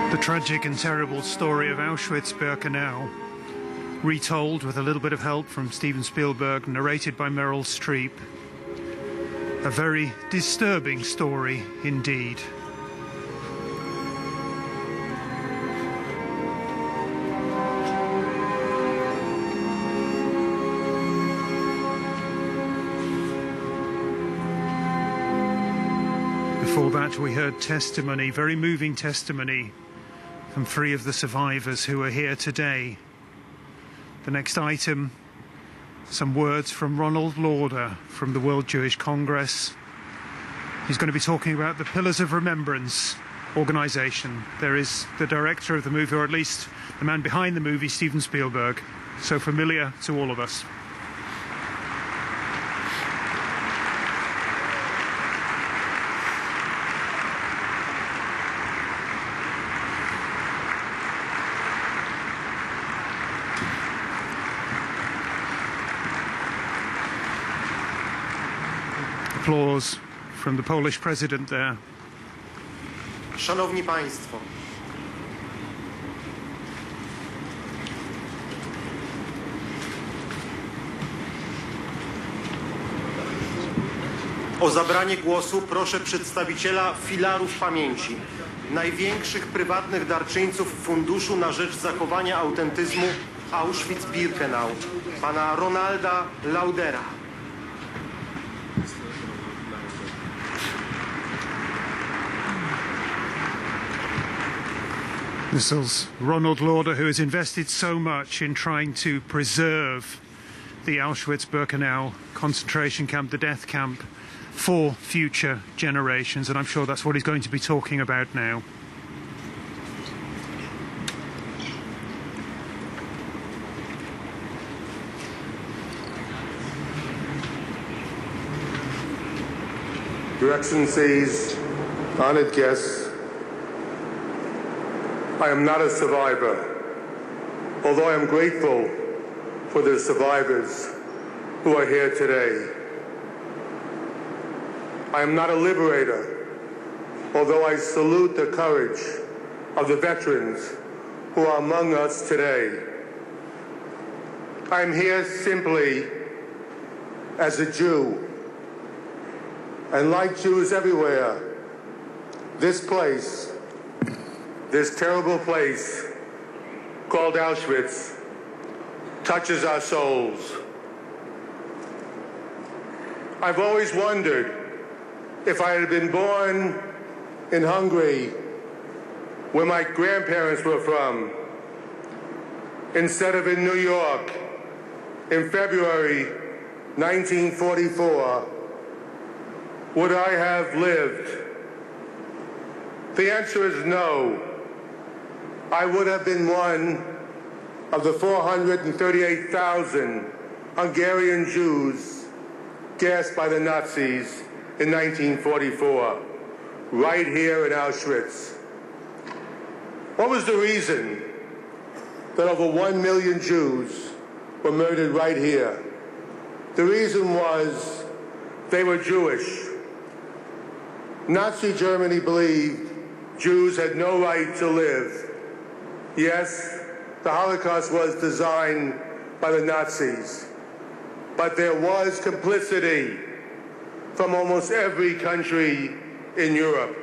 The tragic and terrible story of Auschwitz-Birkenau, retold with a little bit of help from Steven Spielberg, narrated by Meryl Streep. A very disturbing story indeed. Before that, we heard testimony, very moving testimony, from 3 of the survivors who are here today. The next item, some words from Ronald Lauder from the World Jewish Congress. He's going to be talking about the Pillars of Remembrance organization. There is the director of the movie, or at least the man behind the movie, Steven Spielberg, so familiar to all of us. Applause from the Polish president there. Szanowni Państwo, o zabranie głosu proszę przedstawiciela Filarów Pamięci, największych prywatnych darczyńców Funduszu na rzecz zachowania autentyzmu Auschwitz-Birkenau, pana Ronalda Laudera. This is Ronald Lauder, who has invested so much in trying to preserve the Auschwitz-Birkenau concentration camp, the death camp, for future generations, and I'm sure that's what he's going to be talking about now. Your Excellencies, honored guests, I am not a survivor, although I am grateful for the survivors who are here today. I am not a liberator, although I salute the courage of the veterans who are among us today. I am here simply as a Jew, and like Jews everywhere, this place, this terrible place called Auschwitz, touches our souls. I've always wondered if I had been born in Hungary, where my grandparents were from, instead of in New York in February 1944, would I have lived? The answer is no. I would have been one of the 438,000 Hungarian Jews gassed by the Nazis in 1944, right here in Auschwitz. What was the reason that over 1 million Jews were murdered right here? The reason was they were Jewish. Nazi Germany believed Jews had no right to live. Yes, the Holocaust was designed by the Nazis, but there was complicity from almost every country in Europe.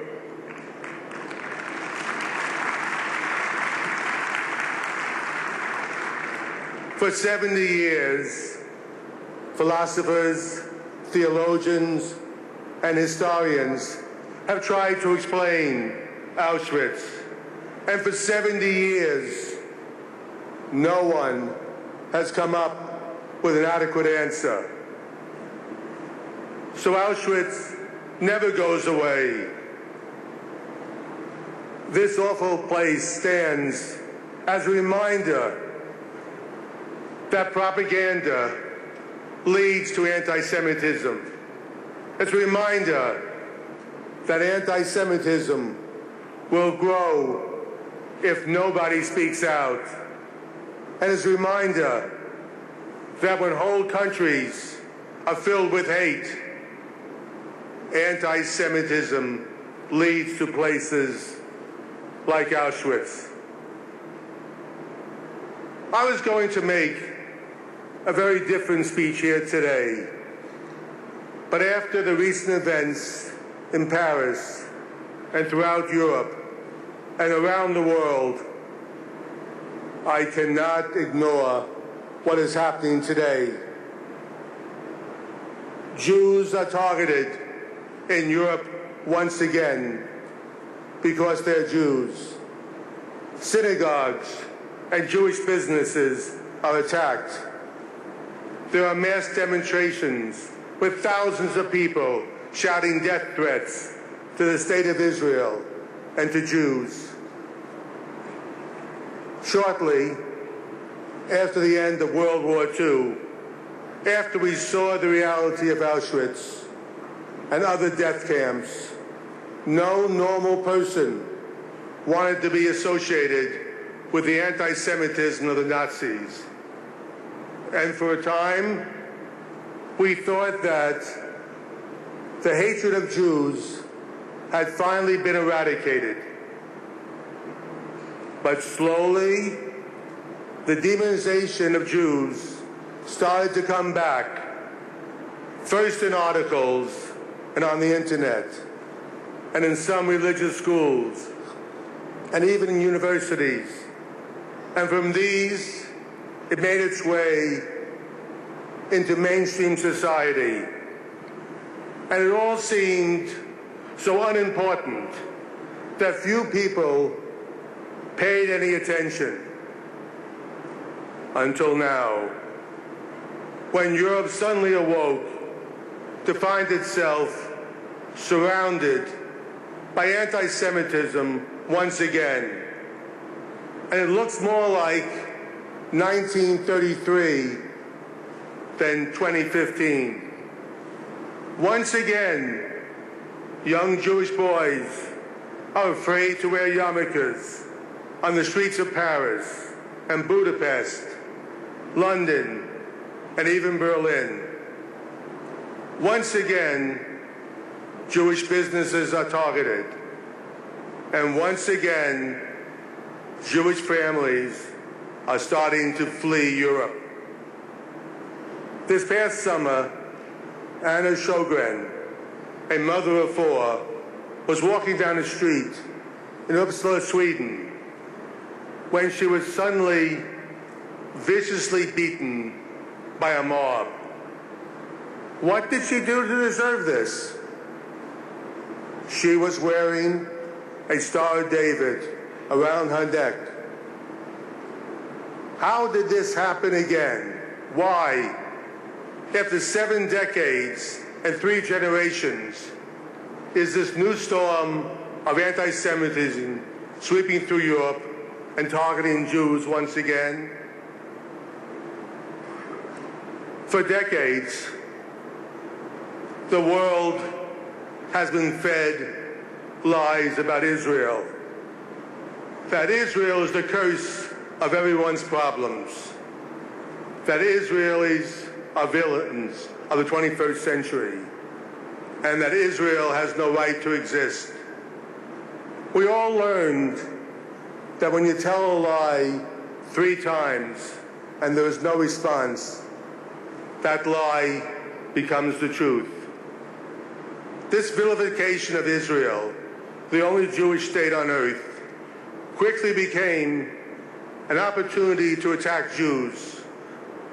For 70 years, philosophers, theologians, and historians have tried to explain Auschwitz. And for 70 years, no one has come up with an adequate answer. So Auschwitz never goes away. This awful place stands as a reminder that propaganda leads to anti-Semitism. It's a reminder that anti-Semitism will grow if nobody speaks out. And it's a reminder that when whole countries are filled with hate, anti-Semitism leads to places like Auschwitz. I was going to make a very different speech here today, but after the recent events in Paris and throughout Europe and around the world, I cannot ignore what is happening today. Jews are targeted in Europe once again because they're Jews. Synagogues and Jewish businesses are attacked. There are mass demonstrations with thousands of people shouting death threats to the state of Israel and to Jews. Shortly after the end of World War II, after we saw the reality of Auschwitz and other death camps, no normal person wanted to be associated with the anti-Semitism of the Nazis. And for a time, we thought that the hatred of Jews had finally been eradicated. But slowly, the demonization of Jews started to come back, first in articles and on the internet, and in some religious schools, and even in universities. And from these, it made its way into mainstream society. And it all seemed so unimportant that few people paid any attention. Until now, when Europe suddenly awoke to find itself surrounded by anti-Semitism once again. And it looks more like 1933 than 2015. Once again, young Jewish boys are afraid to wear yarmulkes on the streets of Paris and Budapest, London, and even Berlin. Once again, Jewish businesses are targeted. And once again, Jewish families are starting to flee Europe. This past summer, Anna Sjogren, a mother of four, was walking down the street in Uppsala, Sweden, when she was suddenly viciously beaten by a mob. What did she do to deserve this? She was wearing a Star of David around her neck. How did this happen again? Why? After 7 decades and 3 generations, is this new storm of anti-Semitism sweeping through Europe and targeting Jews once again? For decades, the world has been fed lies about Israel. That Israel is the curse of everyone's problems. That Israelis are villains of the 21st century. And that Israel has no right to exist. We all learned that when you tell a lie 3 times and there is no response, that lie becomes the truth. This vilification of Israel, the only Jewish state on earth, quickly became an opportunity to attack Jews,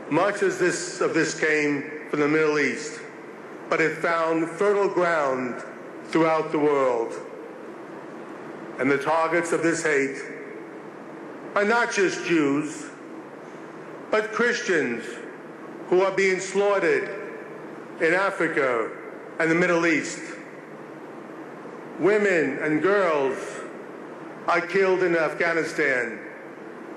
much as this came from the Middle East, but it found fertile ground throughout the world. And the targets of this hate are not just Jews, but Christians who are being slaughtered in Africa and the Middle East. Women and girls are killed in Afghanistan